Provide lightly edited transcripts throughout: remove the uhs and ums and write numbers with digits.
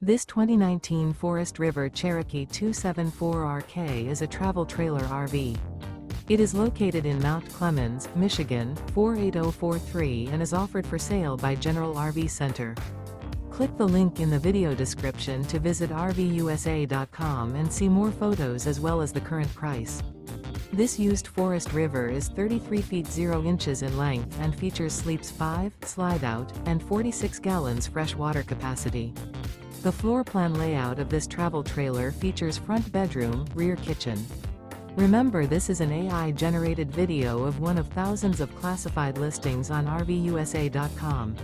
This 2019 Forest River Cherokee 274RK is a travel trailer RV. It is located in Mount Clemens, Michigan, 48043 and is offered for sale by General RV Center. Click the link in the video description to visit RVUSA.com and see more photos as well as the current price. This used Forest River is 33 feet 0 inches in length and features sleeps 5, Slideout, and 46 gallons fresh water capacity. The floor plan layout of this travel trailer features front bedroom, rear kitchen. Remember, this is an AI-generated video of one of thousands of classified listings on RVUSA.com.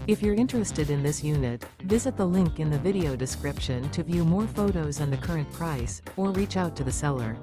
If you're interested in this unit, visit the link in the video description to view more photos and the current price, or reach out to the seller.